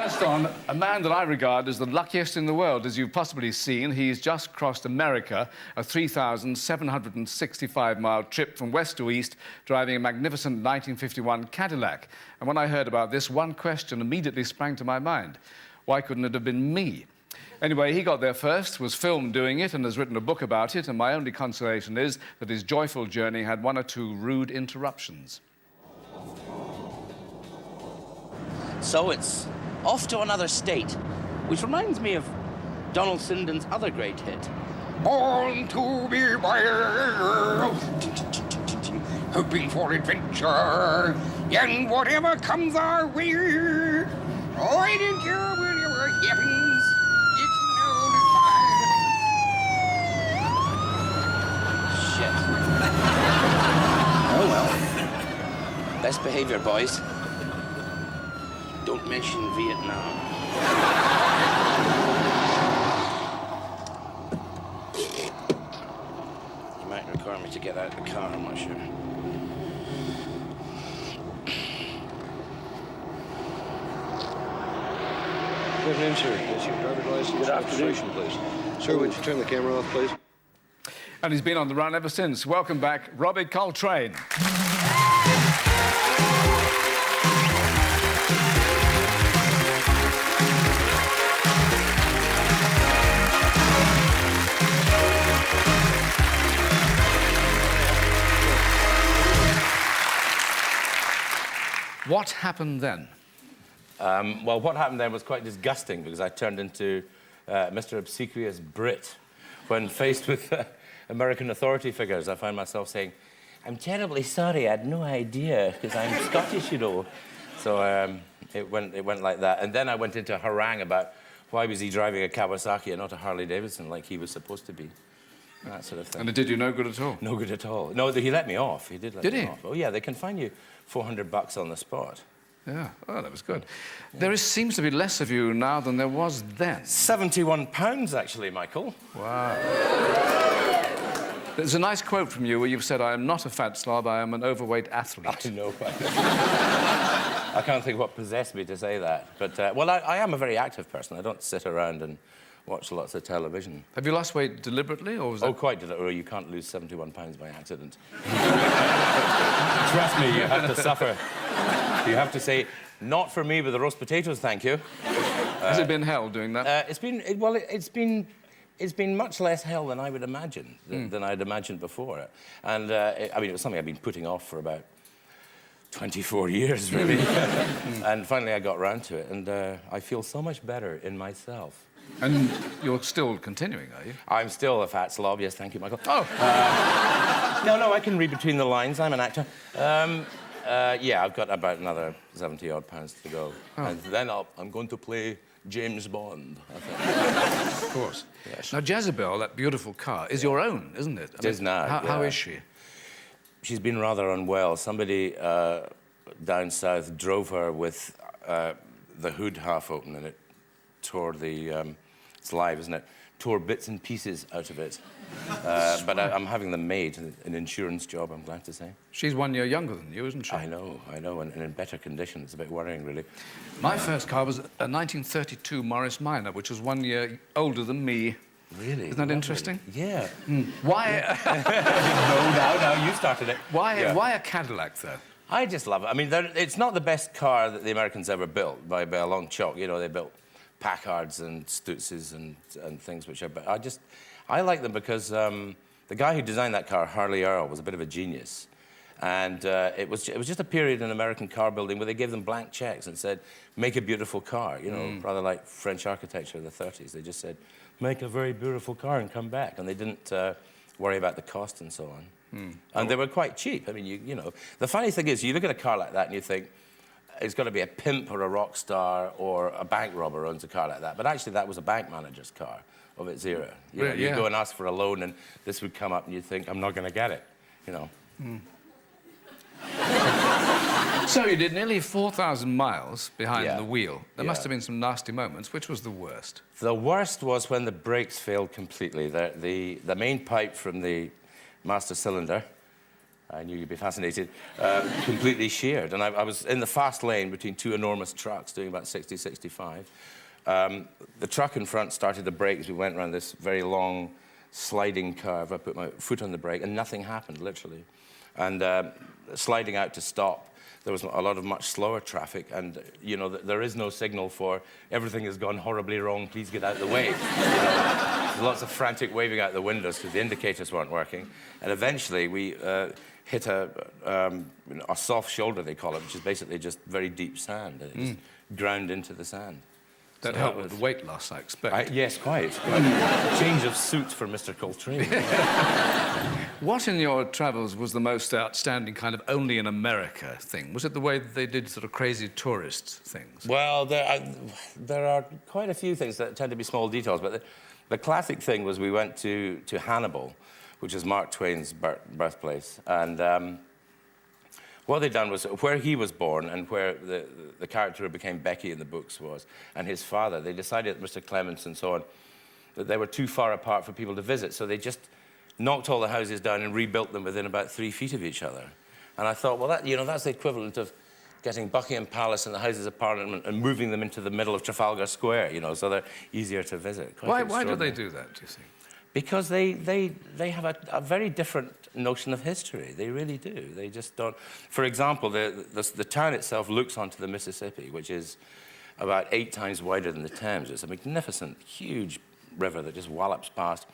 First on, a man that I regard as the luckiest in the world. As you've possibly seen, he's just crossed America, a 3,765-mile trip from west to east, driving a magnificent 1951 Cadillac. And when I heard about this, one question immediately sprang to my mind. Why couldn't it have been me? Anyway, he got there first, was filmed doing it, and has written a book about it, and my only consolation is that his joyful journey had one or two rude interruptions. So it's off to another state, which reminds me of Donald Sinden's other great hit. Born to be wild, hoping for adventure, and whatever comes our way, I don't care whatever happens, it's no Shit. Oh well. Best behavior, boys. Don't mention Vietnam. You might require me to get out of the car, I'm not sure. Good afternoon, sir. Yes, your driver's license. Good afternoon, please. Sir, would you turn the camera off, please? And he's been on the run ever since. Welcome back, Robbie Coltrane. What happened then? Well, what happened then was quite disgusting because I turned into Mr. Obsequious Brit. When faced with American authority figures, I found myself saying, "I'm terribly sorry, I had no idea, because I'm Scottish, you know." So it went like that. And then I went into a harangue about why was he driving a Kawasaki and not a Harley-Davidson like he was supposed to be. That sort of thing. And it did you no good at all? No good at all. No, he let me off. He did let me he? off. Oh, yeah, they can fine you $400 on the spot. Yeah, oh, that was good. Yeah. There seems to be less of you now than there was then. £71, actually, Michael. Wow. There's a nice quote from you where you've said, "I am not a fat slob, I am an overweight athlete." I know. I can't think what possessed me to say that. But, well, I am a very active person. I don't sit around and watch lots of television. Have you lost weight deliberately, or was that... Oh, quite deliberately. You can't lose £71 by accident. Trust me, you have to suffer. You have to say, "Not for me with the roast potatoes, thank you." Has it been hell doing that? It's been much less hell than I would imagine, than I'd imagined before. And, I mean, it was something I'd been putting off for about 24 years, really. And finally I got round to it, and I feel so much better in myself. And you're still continuing, are you? I'm still a fat slob, yes, thank you, Michael. Oh! No, I can read between the lines. I'm an actor. Yeah, I've got about another 70-odd pounds to go. Oh. And then I'm going to play James Bond, I think. Of course. Yes. Now, Jezebel, that beautiful car, is your own, isn't it? It is now, How is she? She's been rather unwell. Somebody down south drove her with the hood half open, and it tore the... it's live, isn't it? Tore bits and pieces out of it. But I'm having them made, an insurance job, I'm glad to say. She's 1 year younger than you, isn't she? I know, and in better condition. It's a bit worrying, really. My first car was a 1932 Morris Minor, which was 1 year older than me. Really? Isn't that interesting? Yeah. Why... No, you started it. Why a Cadillac, though? I just love it. I mean, it's not the best car that the Americans ever built by a long chalk. You know, they built Packards and Stutzes and things which are... But I like them because the guy who designed that car, Harley Earl, was a bit of a genius. And it was just a period in American car building where they gave them blank checks and said, "Make a beautiful car," you know, rather like French architecture of the 30s. They just said, "Make a very beautiful car and come back." And they didn't worry about the cost and so on. And they were quite cheap. I mean, you know, the funny thing is, you look at a car like that and you think, it's got to be a pimp or a rock star or a bank robber owns a car like that. But actually, that was a bank manager's car of its era. You know, you go and ask for a loan, and this would come up, and you'd think, "I'm not going to get it," you know. So you did nearly 4,000 miles behind the wheel. There must have been some nasty moments. Which was the worst? The worst was when the brakes failed completely. The main pipe from the master cylinder I knew you'd be fascinated, completely sheared. And I was in the fast lane between two enormous trucks doing about 60, 65. The truck in front started to brake as we went around this very long sliding curve. I put my foot on the brake and nothing happened, literally. And sliding out to stop, there was a lot of much slower traffic, and you know, there is no signal for everything has gone horribly wrong, please get out of the way. There's lots of frantic waving out the windows because the indicators weren't working. And eventually we hit a soft shoulder, they call it, which is basically just very deep sand. And it just ground into the sand. That helped with weight loss, I expect. Yes, quite. Change of suit for Mr. Coltrane. What in your travels was the most outstanding kind of only in America thing? Was it the way that they did sort of crazy tourist things? Well, there are quite a few things that tend to be small details, but the classic thing was we went to Hannibal, which is Mark Twain's birthplace, and what they'd done was where he was born and where the character who became Becky in the books was, and his father, they decided that Mr. Clements and so on, that they were too far apart for people to visit, so they just knocked all the houses down and rebuilt them within about 3 feet of each other. And I thought, well, that's the equivalent of getting Buckingham Palace and the Houses of Parliament and moving them into the middle of Trafalgar Square, you know, so they're easier to visit. Why do they do that, do you think? Because they have a very different notion of history. They really do. They just don't... For example, the town itself looks onto the Mississippi, which is about 8 times wider than the Thames. It's a magnificent, huge river that just wallops past.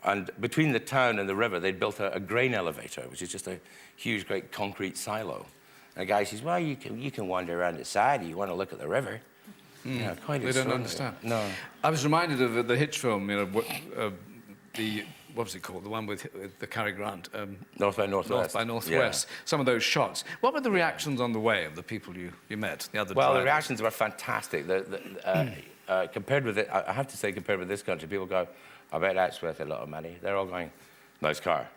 And between the town and the river, they'd built a grain elevator, which is just a huge, great concrete silo. And a guy says, well, you can wander around the side if you want to look at the river. Yeah, quite They don't understand. No. I was reminded of the Hitch film, you know, what was it called? The one with the Cary Grant. North by Northwest. North by Northwest. Yeah. Some of those shots. What were the reactions on the way of the people you met, the other drivers? The reactions were fantastic. Compared with it, I have to say, compared with this country, people go, I bet that's worth a lot of money. They're all going, nice car.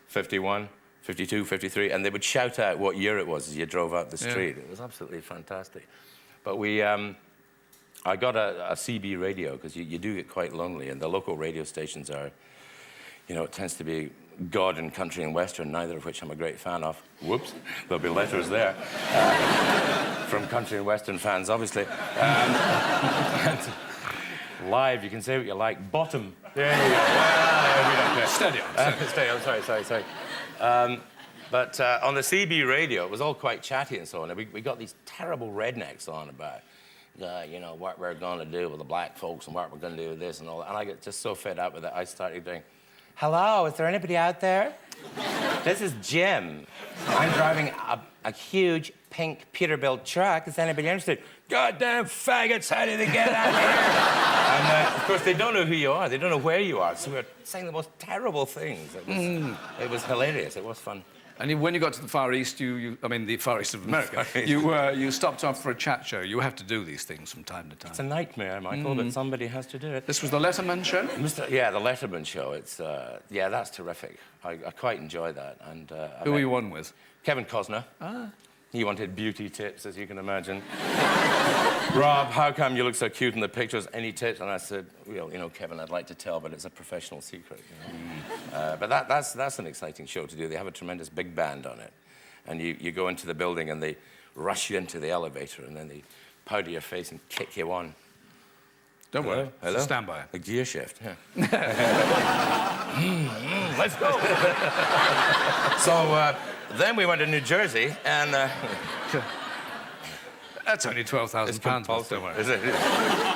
51, 52, 53, and they would shout out what year it was as you drove up the street. Yeah. It was absolutely fantastic. But I got a CB radio, because you do get quite lonely, and the local radio stations are, you know, it tends to be God and country and western, neither of which I'm a great fan of. Whoops, there'll be letters there. From country and western fans, obviously. Live, you can say what you like. Bottom. There you go. Well, steady on. Steady on, sorry. But on the CB radio, it was all quite chatty and so on. We got these terrible rednecks on about, you know, what we're going to do with the black folks and what we're going to do with this and all that. And I get just so fed up with it, I started doing, hello, is there anybody out there? This is Jim. I'm driving a huge pink Peterbilt truck. Is anybody interested? Goddamn faggots, how did they get out here? And, of course, they don't know who you are. They don't know where you are. So we're saying the most terrible things. It was hilarious. It was fun. And when you got to the Far East, I mean, the Far East of America, you stopped off for a chat show. You have to do these things from time to time. It's a nightmare, Michael, but somebody has to do it. This was the Letterman show? Yeah, the Letterman show. It's, yeah, that's terrific. I quite enjoy that. And who were you on with? Kevin Costner. Ah. He wanted beauty tips, as you can imagine. Rob, how come you look so cute in the pictures? Any tips? And I said, well, you know, Kevin, I'd like to tell, but it's a professional secret. You know? But that's an exciting show to do. They have a tremendous big band on it. And you go into the building and they rush you into the elevator and then they powder your face and kick you on. Don't worry. Hello? Stand by. A gear shift, yeah. Let's go. So then we went to New Jersey and... That's only £12,000, don't worry. Is it?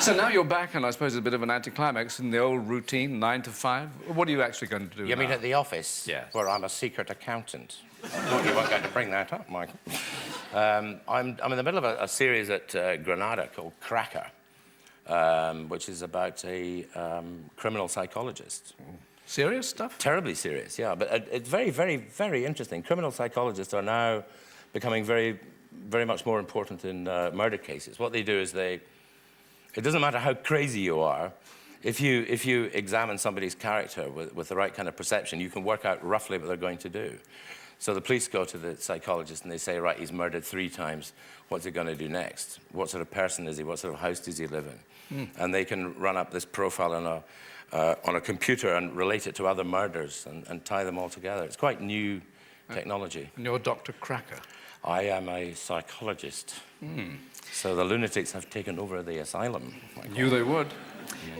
So now you're back, and I suppose it's a bit of an anticlimax in the old routine, 9 to 5. What are you actually going to do You now? mean at the office? Yes. Where I'm a secret accountant. Well, you weren't going to bring that up, Michael. I'm in the middle of a series at Granada called Cracker, which is about a criminal psychologist. Serious stuff? Terribly serious, yeah. But it's very, very, very interesting. Criminal psychologists are now becoming very much more important in murder cases. What they do is it doesn't matter how crazy you are, if you examine somebody's character with the right kind of perception, you can work out roughly what they're going to do. So the police go to the psychologist and they say, right, he's murdered 3 times. What's he going to do next? What sort of person is he? What sort of house does he live in? And they can run up this profile on a computer and relate it to other murders and tie them all together. It's quite new technology. And you're Dr. Cracker. I am a psychologist. So the lunatics have taken over the asylum. Knew they would.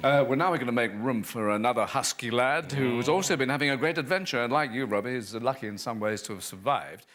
Well, now we're going to make room for another husky lad who's also been having a great adventure, and like you, Robbie, is lucky in some ways to have survived.